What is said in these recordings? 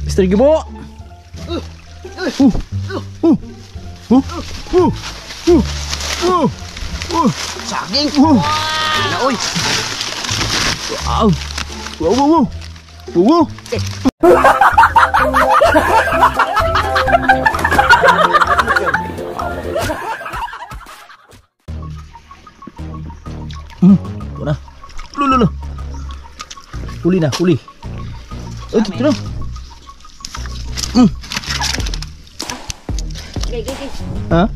Mr. Gibo. Saging. Na oy. Wow. Wow. Wow. Wala. Lulu. Huli na, huli. Ito, ito. Ha?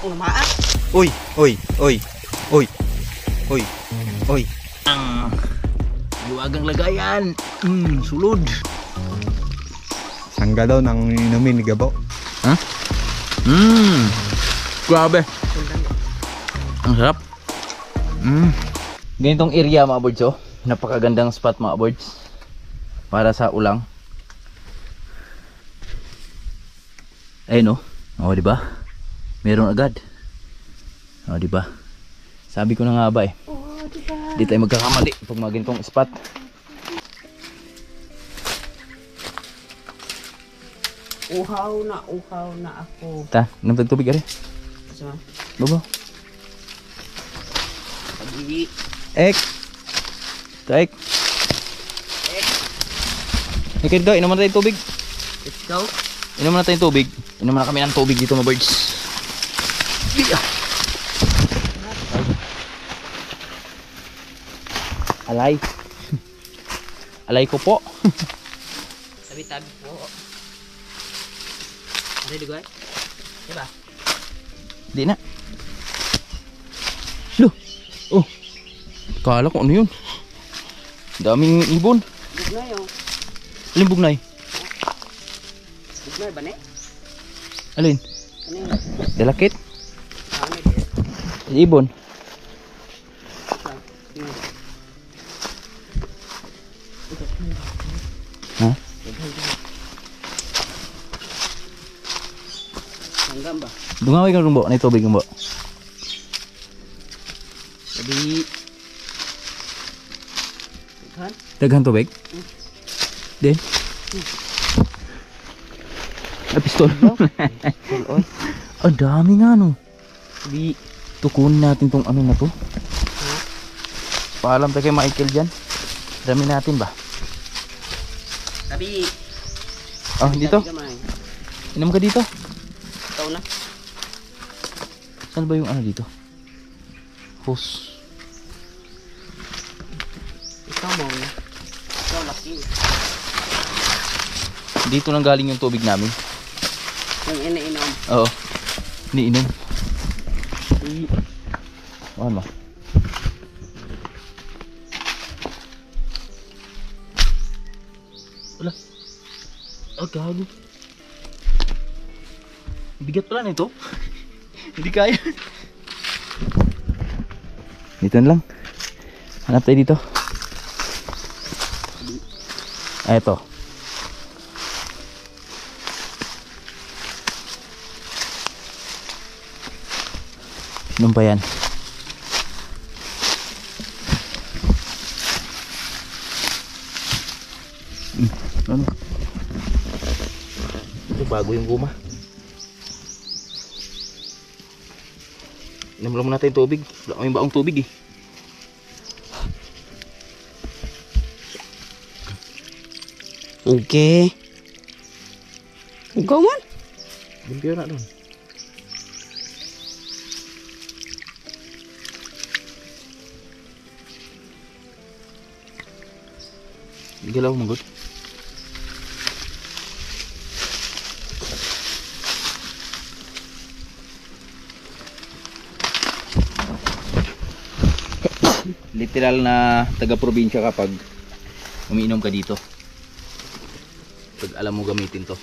Umaak. Uy. Ang liwagang lagayan. Sulod. Sangga daw nang inumin ni Gabo. Ha? Grabe. Ang sarap. Ganitong area mga birds, oh. Napakagandang spot mga birds. Para sa ulang. Ayun, oh. Oh, di ba? Meron agad. Oh, di ba? Sabi ko na nga ba eh. Oh, diba? Di tayo magkakamali pag mga ganitong spot. Uhaw na ako. Ta, namtag tubig ari. So, Babo. pag-iwi. Ek. Taek. Ikin to, inom na tayong tubig. Let's go. Inom na tayong tubig. Inom na kami ng tubig dito mga birds. Alay. Alay ko po. Tabi-tabi po. Ano yung dugoy? Diba? Di na. Loh. Oh. Kala ko ano yun. Daming ibon. Dugoy oh. Alin bugnay? Dugoy ba ne? Alin? Ano yun? Dalakit? Ano yun? Ibon. Ha? Hanggang ba? Dungaway kang rumbo. Ano yung tubig rumbo? Sabi. Kan? Daghan tubig? Din? Ay, pistol. Oy. Ang dami nga no. Sabi. Tukunin natin tong ano na to. Paalam tayo kay Michael dyan. Dami natin ba? Sabi. Oh, dito. Gamay. Inom ka dito. Ikaw na. Saan ba yung ano dito? Hose. Ikaw mo na. Ikaw laki. Dito nang galing yung tubig namin. Yung ina-inom. Oo. Iniinom. Ano? Wala. Oh, gago. Bigat pala nito. Hindi kaya. Dito na lang. Hanap tayo dito. Ah, ito. Anong pa yan? Ano? Ito bago yung guma. Inom lang muna natin tubig. Wala kaming baong tubig eh. Okay. Ikaw man. Limpyo na doon. Galaw mo good. Literal na taga-probinsya kapag umiinom ka dito. Pag alam mo gamitin to.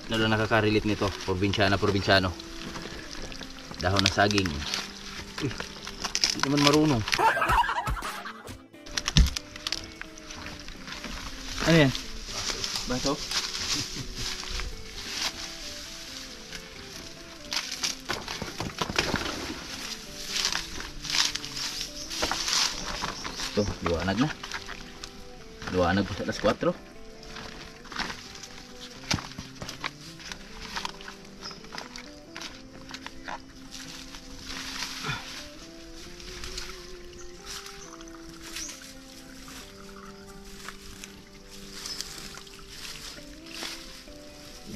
Lalo nakaka-relate nito, probinsyano. Dahon ng saging. Hindi naman marunong. Ano yan? Baso? Ito, liwanag na. Luwanag po sa alas 4.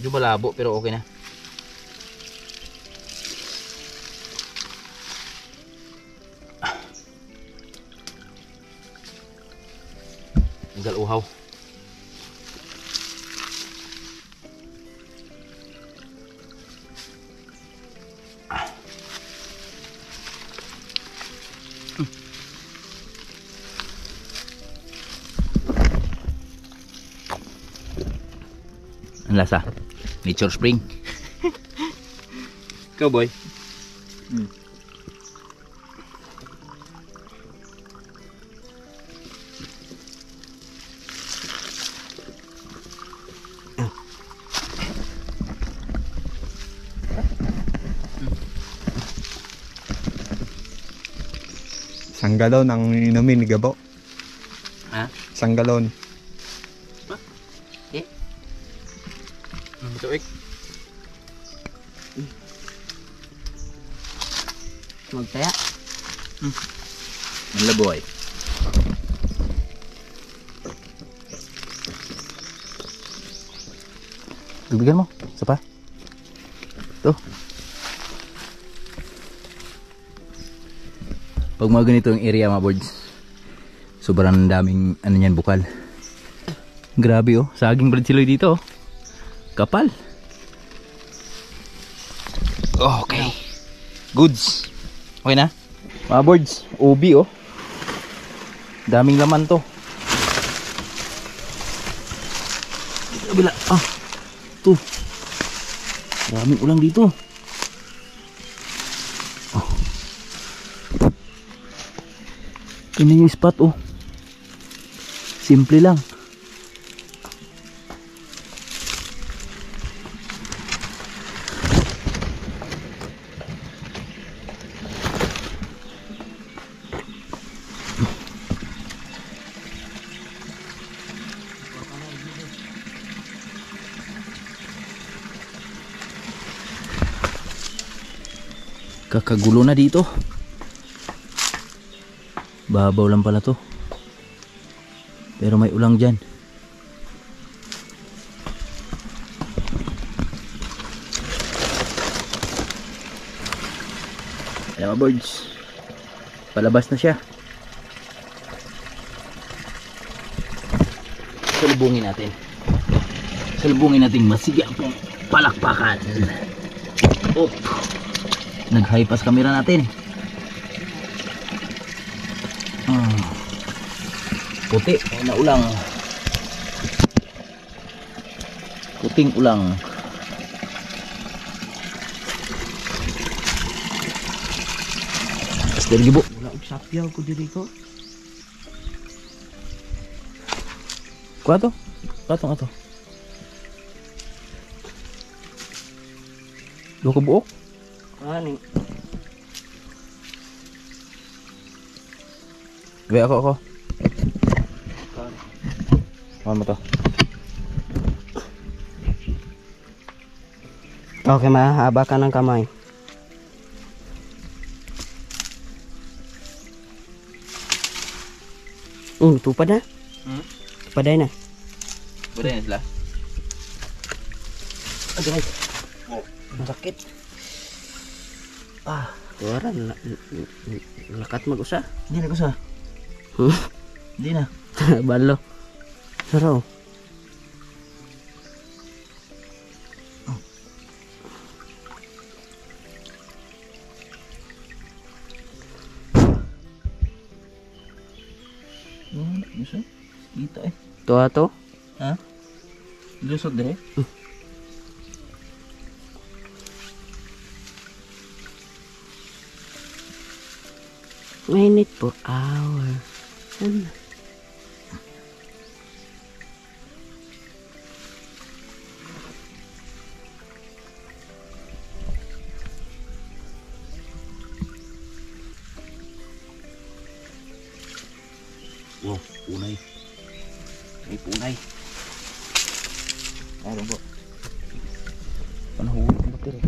Medyo malabo pero okay na. Hanggang uhaw. Ang lasa? Nature Spring. Ikaw boy? Isang galon ang inumin ni Gabo. Ha? Isang galon. Ito eh. Magtaya. Ang laboy. Bibigyan mo. Isa pa. Ito. Pag mga ganito yung area mga boards, sobrang daming ano yan, bukal. Grabe oh. Saging bread siloy dito oh. Kapal. Okay. Goods. Okay na. Mga boards. Ubi oh. Daming laman to. Kabila. Ah. Ito. Daming ulang dito. Oh. Tingnan yung spot oh. Simple lang. Kakagulo na dito. Babaw lang pala to. Pero may ulang dyan. Ayan mga birds. Palabas na siya. Salubungin natin. Salubungin natin masigang pong palakpakan. Oh. Nag-high pass camera natin. Puti na ulang. Puting ulang. Asder gibo. Wala og sapyaw ko diri ko. Kuha to? Ato. Duha ka buok? Ani. Be ako. Ano mo to? Okay, mahaba ka ng kamay. Tupad na. Tupaday na. Bude yan sila. Aduh, masakit. Tuwara, lakat mag-usa. Hindi na kusa. Hindi na. Balo. Saraw. Gusto? Kita eh. Tuwa to? Ha? Lusot deh. Mainit per hour. Ano? Wow, unay. May punay. Ano po? Panahulog ang batero.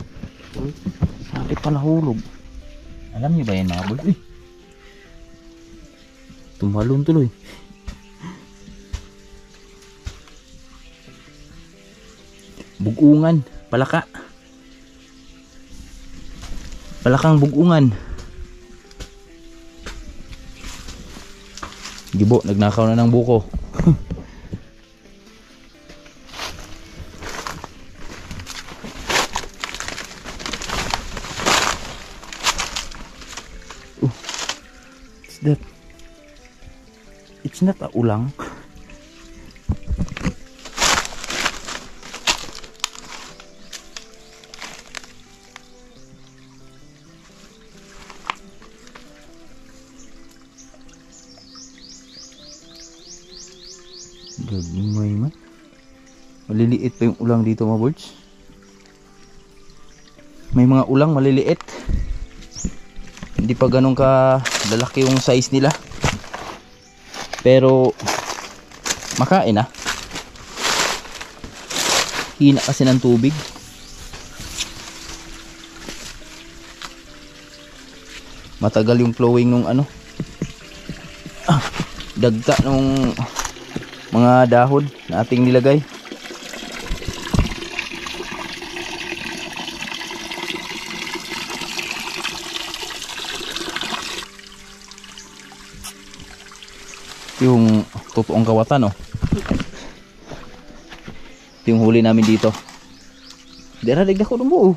Sakit panahulog. Alam niyo ba yan mga boy? Tumalon tuloy. Bugungan, palaka. Palakang bugungan. Gibo, nagnakaw na ng buko. What's that? It's not a ulang. Gagmay man. Maliliit pa yung ulang dito mga birds. May mga ulang maliliit. Hindi pa ganun ka lalaki yung size nila. Pero makain na. Hina kasi ng tubig. Matagal yung flowing nung ano. Dagta nung mga dahon na ating nilagay. Yung totoong kawatan, oh. Ito yung huli namin dito. Dera dagdag ko ng buo.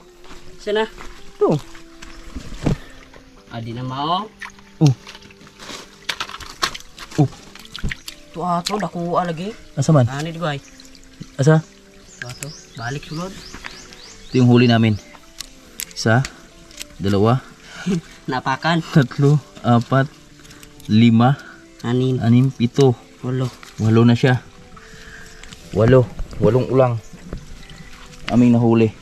Sana? Ito. Adi na mao. Ito ato, nakuha lagi. Asa man? Ano di ba? Asa? Ito ato, balik sulod. Ito yung huli namin. Isa, dalawa, Napakan. tatlo, apat, lima, Anin. anim, pito. Walo. Walo na siya. Walong ulang. Aming nahuli.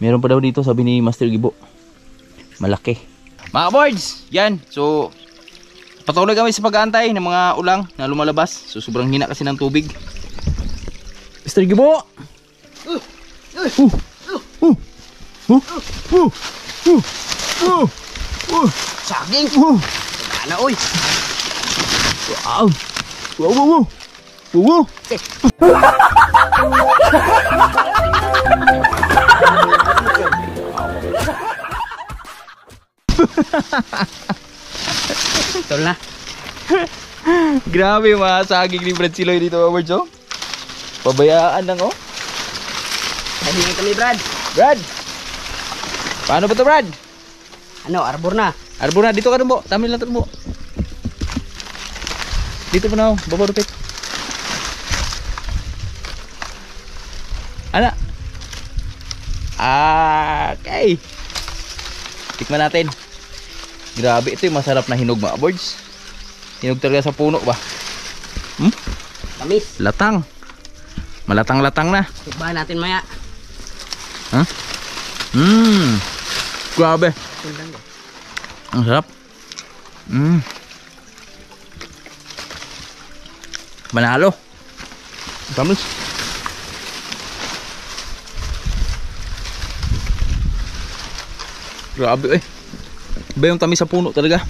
Meron pa daw dito, sabi ni Master Gibo. Malaki. Mga boards, yan. So, patuloy kami sa pag-aantay ng mga ulang na lumalabas. So, sobrang hina kasi ng tubig. Master Gibo! Saging! Ano oy? Wow! Wow! Wow! Tol na. Grabe mga saging ni Brad Siloy dito, Awards, oh. Pabayaan lang, oh. Nahingi kami, Brad. Brad! Paano ba to, Brad? Ano, arbor na. Arbor na, dito ka dumbo. Tamin lang dumbo. Dito po na, oh. Baba rupit. Ana. Okay. Tikman natin. Grabe, ito yung masarap na hinog, mga birds. Hinog talaga sa puno ba? Tamis. Latang. Malatang-latang na. Tikbahan natin maya. Huh? Grabe. Tundang ba? Ang sarap. Manalo. Tamis. Grabe, eh. Iba yung tamis sa puno talaga.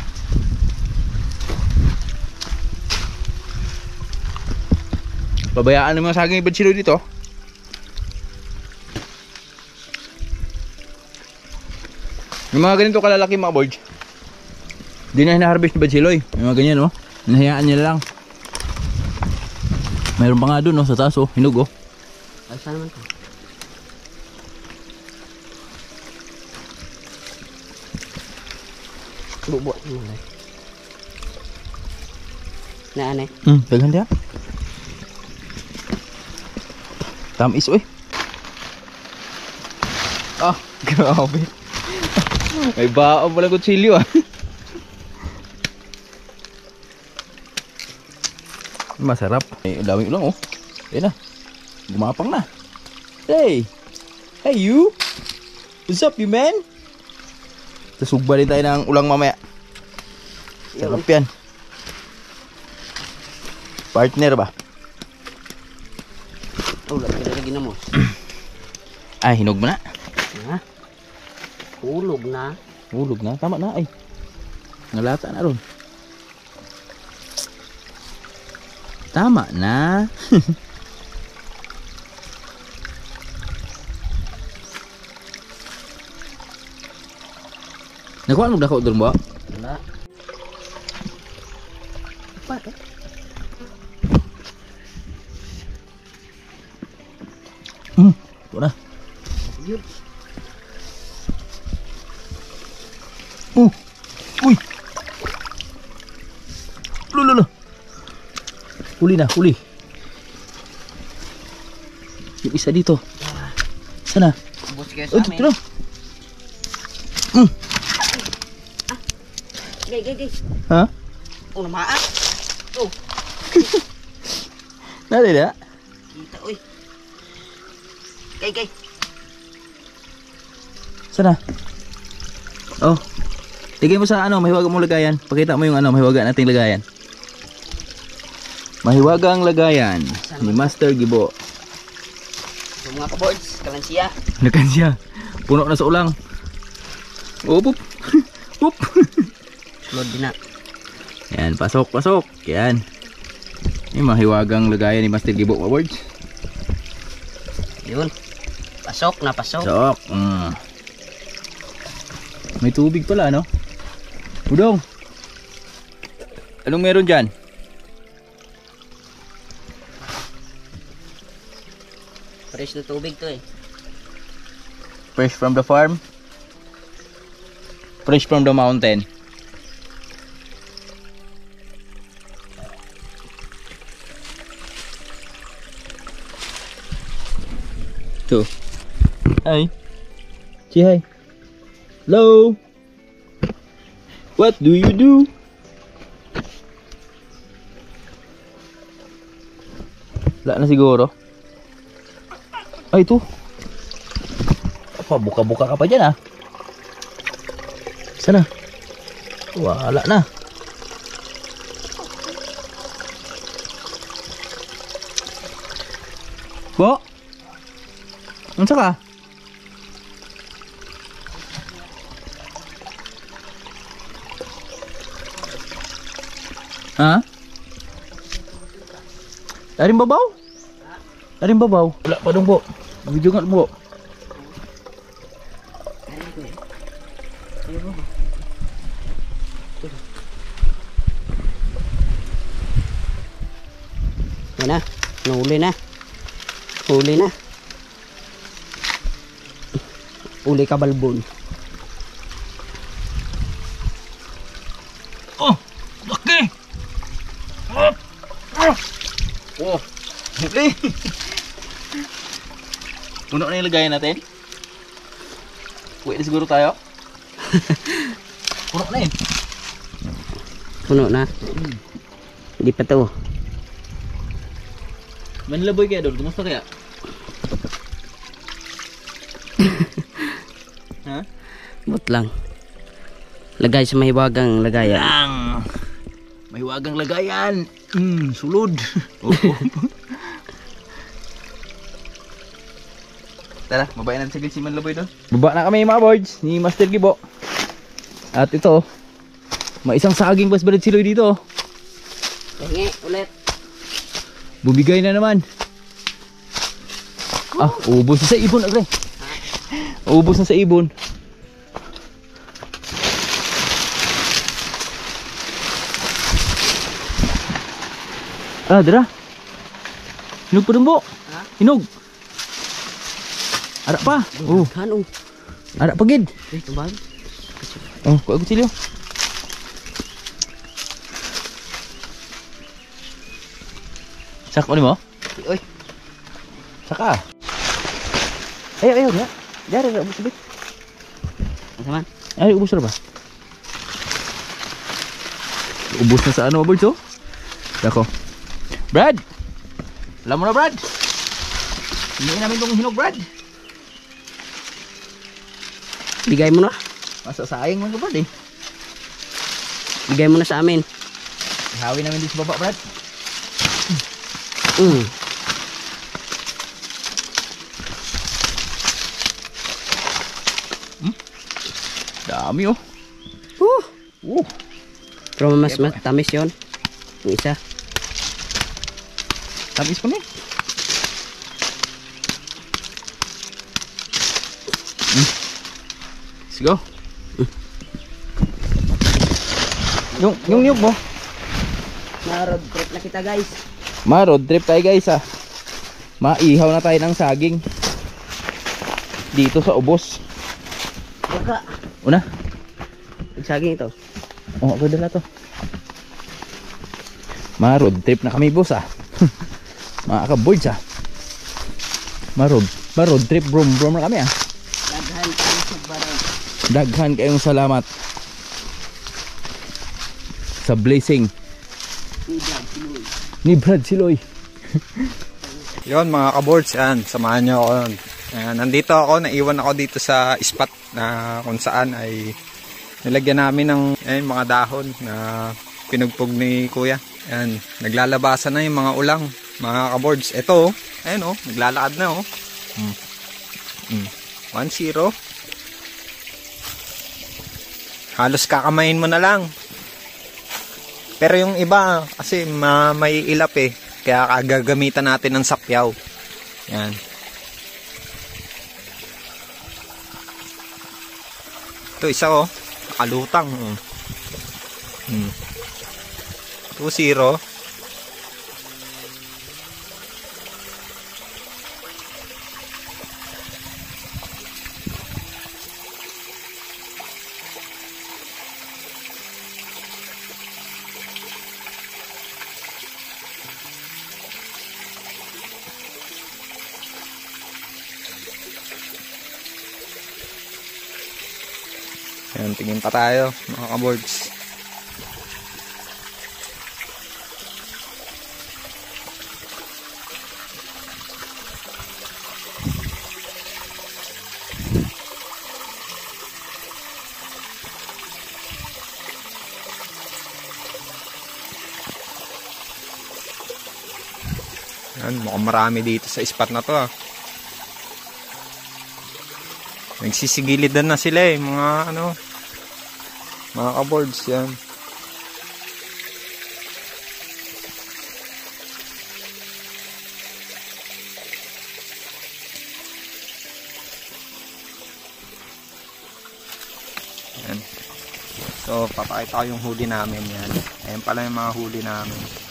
Pabayaan ng mga saging ibad silo dito. Yung mga ganito kalalaki, mga boys, di na hinaharvest ni Badsiloy. Yung mga ganyan, oh. Hinahayaan niya lang. Mayroon pa nga dun, oh, sa taas, oh. Hinog, oh. Ay, saan naman to? Bubuat mo lang. Na ane? Daghan diya. Tamis, oy. Ah, grabe. May baon pala kutsilyo, ah. Masarap. Eh, daming ulang, oh. Ayan na. Gumapang na. Hey! Hey, you! What's up, you man? Tasugba din tayo ng ulang mamaya. Sarap yan. Partner ba? Oh, lagi na mo. Ay, hinog mo na. Ha? Hulog na. Hulog na. Tama na ay. Ngalata na ron. Tama na. Nakuha mo dako doon ba? Wala. Apa eh? Ito na. Yun. Uy. Lululu. Huli na, huli. Yung isa dito. Sana? Ubos kayo Oh, sa amin. ito na. Gay. Ha? Oh, namaan. Oh, Nari na? kita uy. Gay. Sana? Oh. Tigay mo sa ano, mahiwaga mong lagayan. Pakita mo yung ano, mahiwaga nating lagayan. Mahiwagang lagayan ni Master Gibo. So mga kaboards, kalansiya. Nakan siya. Puno na sa ulang. Up. Up. Load din na. Yan, pasok. Yan. Yung mahiwagang lagayan ni Master Gibo, kaboards. Yun. Pasok na pasok. Pasok. May tubig pala, no? Budong. Anong meron dyan? Fresh na tubig to eh. Fresh from the farm. Fresh from the mountain. Ito. Hi. Say hi. Hello. What do you do? Wala na siguro. Ay, ito. Apa, buka-buka ka pa dyan ah. Sana? Wala na. Bo? Ano ka? Ha? Daring babaw? Daring babaw? Wala pa dong po. Video nga po. Yan na. Nahuli na. Huli na. Uli ka balbon. Oh! Laki! Oh! Huli! Puno na yung lagayan natin. Uwi na siguro tayo. Puno na eh. Puno na. Hindi pa to. Manila boy kaya doon. Kumusta kaya? Ha? But lang. Lagay sa mahiwagang lagayan. Lang! Mahiwagang lagayan. Sulod. Oo. Tara, babae natin saglit si Manlaboy doon. Baba na kami mga boards ni Master Gibo. At ito, may isang saging basbalad siloy dito. Hingi ulit. Bubigay na naman. Ah, ubos na sa ibon agre. Ubos na sa ibon. Ah, dira. Hinog pa dumbo. Ha? Hinog. Ara pa. Oh, Kanong. ara pa gid. Tubag. Oh, kuha ko silyo. Sak mo ni mo? Oy. Saka. Ayo ya. Dari ra ubos bit. Ano man? Ay, ubos na ba? Ubos na sa ano, birds oh? Dako. Brad! Alam mo na, Brad? Hindi namin itong hinog, Brad. Bigay mo na. Masa sayang man ka, Brad eh. Bigay mo na sa amin. Ihawi namin dito sa baba, Brad. Dami oh. Pero mas matamis yun. Yung isa. Tamis pa niya. Let's go. Yung niyog mo. Na-road trip na kita guys. Ma-road trip tayo guys ah. Maihaw na tayo ng saging. Dito sa ubos. Baka. Una. Nagsaging ito. Oo, ako dala to. Ma-road trip na kami boss ah. Mga ka-boards ah. Ma-road trip brom na kami ah. Daghan tayo sa barang. Daghan kayong salamat sa blessing ni Brad Siloy. Yon mga kaboards, yan, samahan nyo ako yun. Nandito ako, naiwan ako dito sa spot na kung saan ay nilagyan namin ng mga dahon na pinugpog ni kuya. Yan, naglalabasan na yung mga ulang mga kaboards. Ito, ayun oh, naglalakad na oh. 1-0. Halos kakamayin mo na lang. Pero yung iba kasi may ilap eh. Kaya gagamitan natin ng sapyaw. Yan. Ito isa oh. Nakalutang. 2-0. Yan, tingin pa tayo mga kaboards. Yan, mukhang marami dito sa spot na to ah. Nagsisigilidan na sila eh, mga kaboards yan. Yan. So, papakita ko yung huli namin yan. Ayan pala yung mga huli namin.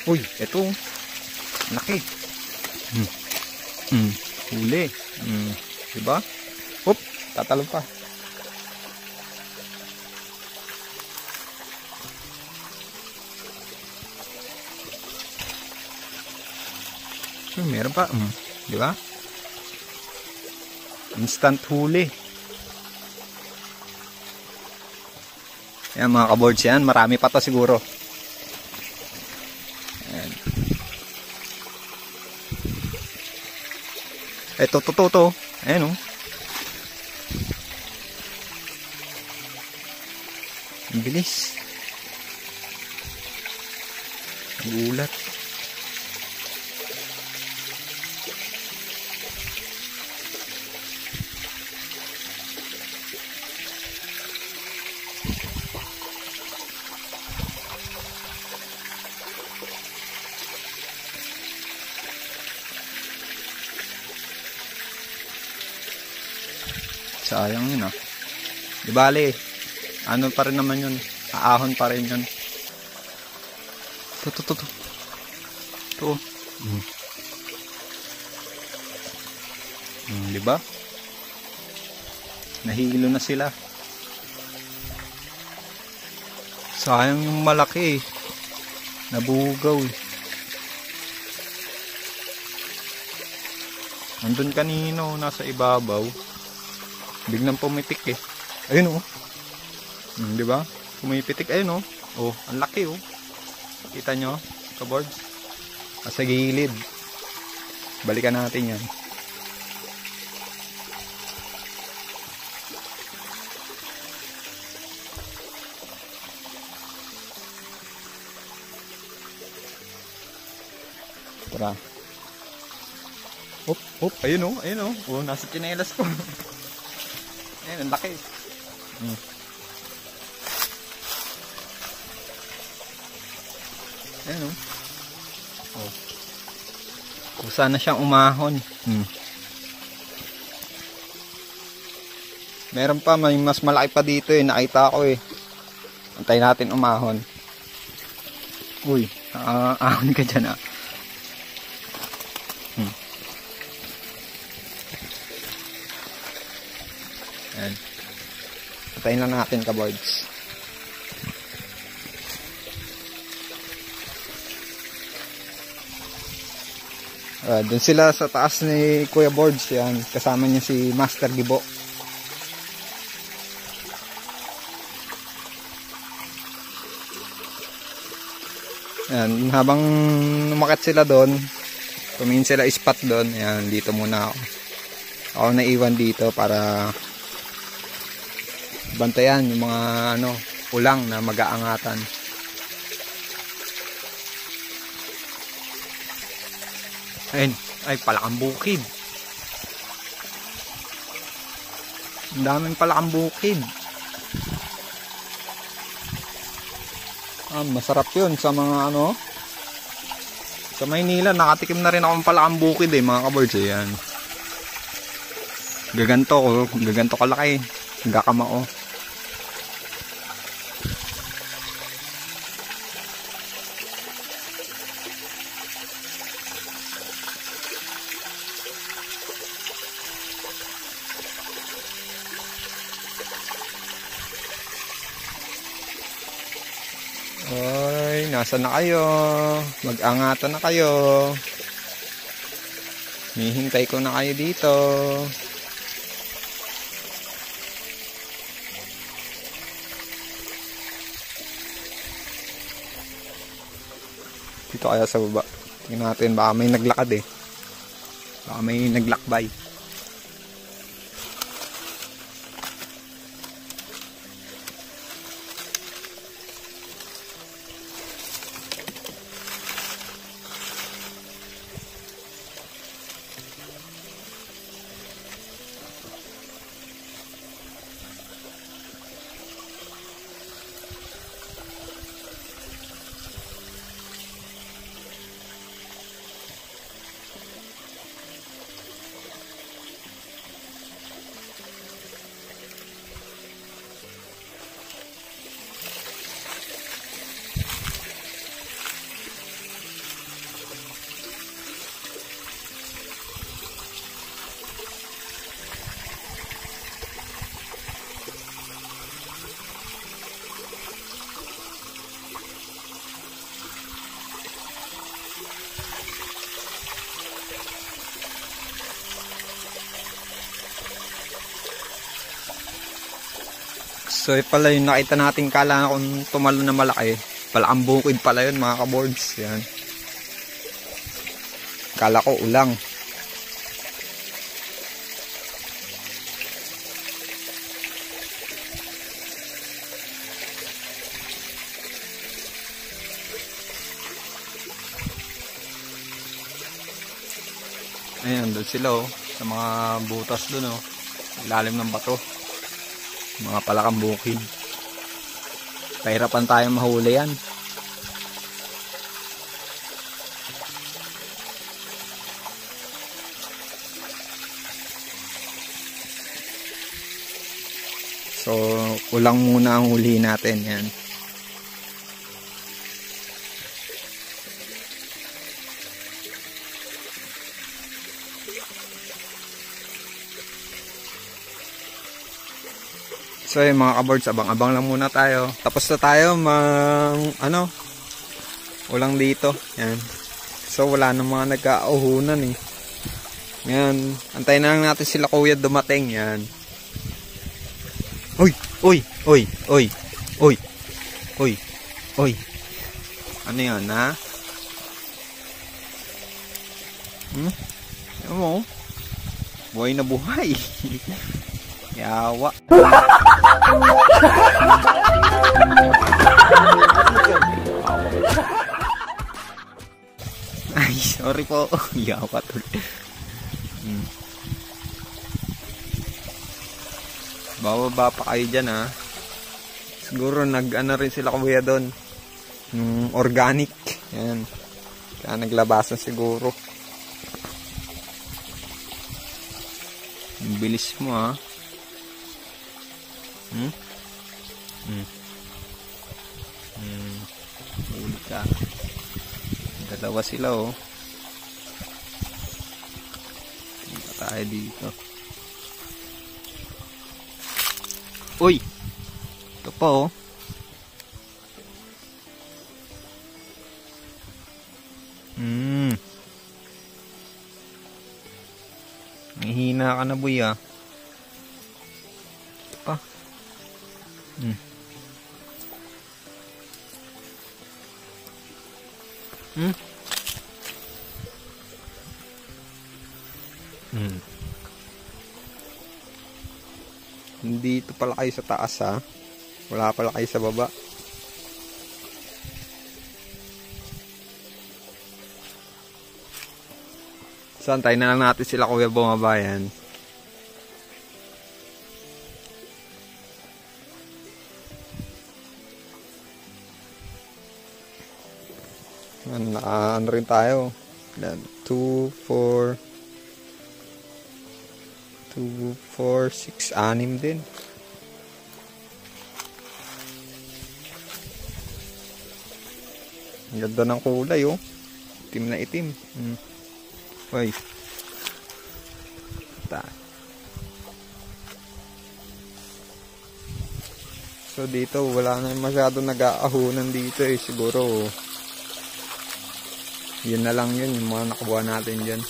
Uy, eto. Laki. Huli. Diba? Hop, tatalon pa. Meron pa. Diba? Instant huli. Yan mga kaboards yan. Marami pa to siguro. Ito, to. Ayan o. Ang bilis. Gulat. Sayang yun ah. Di bale, ano pa rin naman yun. Aahon pa rin yun. Ito. Di ba? Nahilo na sila. Sayang yung malaki eh. Nabugaw eh. Andun kanino, nasa ibabaw. Biglang pumitik eh. Ayun oh. Di ba? Pumipitik ayun oh. Oh, ang laki oh. Kita nyo, kaboard. Sa gilid. Balikan natin yan. Tara. Op, ayun oh, ayun oh. Oh, nasa tsinelas ko. Ayun, ang laki. Ayun oh. Oh. Kusa na siyang umahon. Meron pa, may mas malaki pa dito eh. Nakita ko eh. Antayin natin umahon. Uy, ahon ka dyan ah. Ayan. Antayin lang natin ka-boards. Doon sila sa taas ni Kuya Boards. Yan. Kasama niya si Master Gibo. Yan. Habang umakyat sila doon, tumingin sila spot doon. Yan. Dito muna ako. Ako naiwan dito para bantayan yung mga ulang na mag-aangatan. Ayun, ay palakang bukid. Ang daming palakang bukid. Masarap yun sa mga sa Maynila. Nakatikim na rin akong palakang bukid eh, mga kaboards. Ayan. Gaganto kalaki. Gakamao. Oy, nasa na kayo? Mag-angatan na kayo. Hihintay ko na kayo dito. Dito kaya sa baba. Tingnan natin, baka may naglakad eh. Baka may naglakbay. So pala yung nakita natin kala kung tumalo na malaki. Palakang bukid pala yun mga kaboards. Yan. Kala ko ulang. Ayan, doon sila sa mga butas doon ilalim ng bato. Mga palakang bukid. Pahirapan tayong mahuli yan. So, ulang muna ang huli natin yan. So yung mga kaboards, abang-abang lang muna tayo. Tapos na tayo ulang dito. Yan. So wala nang mga nagkauhunan eh. Yan. Antayin na lang natin sila kuya dumating. Yan. Uy! Uy! Uy! Uy! Uy! Uy! Uy! Ano yan ha? Ano mo? Buhay na buhay. Yawa. Ay, Ay, sorry po. Yawat ulit. Bababa pa kayo dyan ha. Siguro nag-ano rin sila kuya doon. Organic. Yan. Kaya naglabasan siguro. Ang bilis mo ha. Huli ka. Dalawa sila oh. Tingnan tayo dito. Uy! Ito pa oh. Mahihina ka na boy ah. Ito pa. Dito pala kayo sa taas ha. Wala pala kayo sa baba. So antayin na lang natin sila kuya bumabayan. Ano rin tayo. 2, 4 2, 4, 6, 6 din. Ang ganda ng kulay oh. Itim na itim. Uy. So dito wala na masyado nag-aahunan dito eh. Siguro yun na lang yun. Yung mga nakuha natin dyan.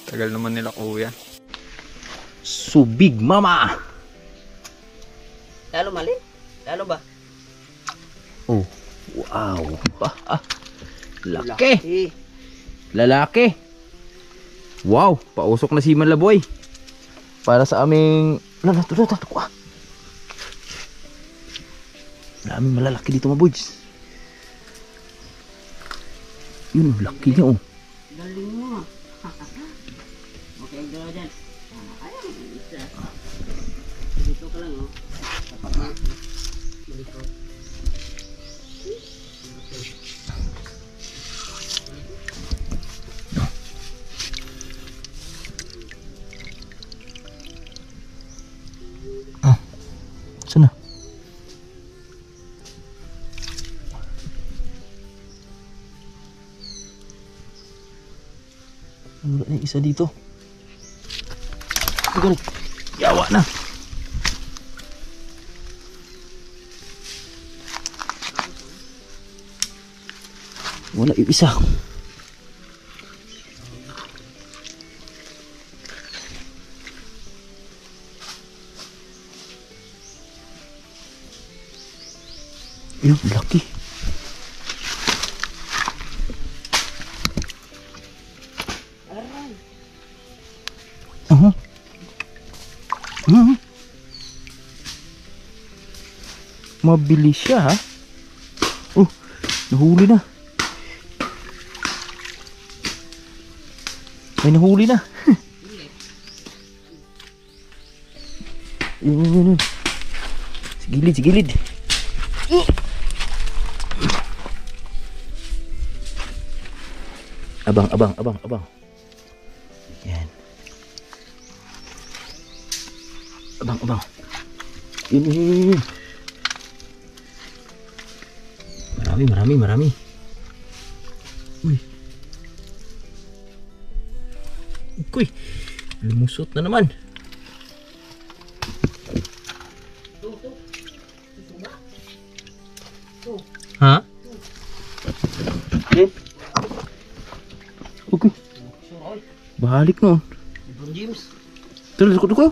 Tagal naman nila kuya. Subig mama. Lalo mali? Lalo ba? Oh, wow. Laki. Lalaki. Wow, pausok na si Malaboy. Para sa aming Maraming malalaki dito mga boys. Yun, laki niya oh. Galing mo. Okay, galaw dyan. Ayun, isa. Dito ka lang oh. Tapak na. Dito. Sana. Wala na isa dito. Ganun. Yawa na. Wala yung isa. Yung laki. Mabilis siya ha. Oh, nahuli na. May nahuli na. Yun. Sigilid. Abang. Yan. Abang. Yun. Marami. Uy, lumusot na naman. Ha? Okay. Balik nun. James. Tuloy ko.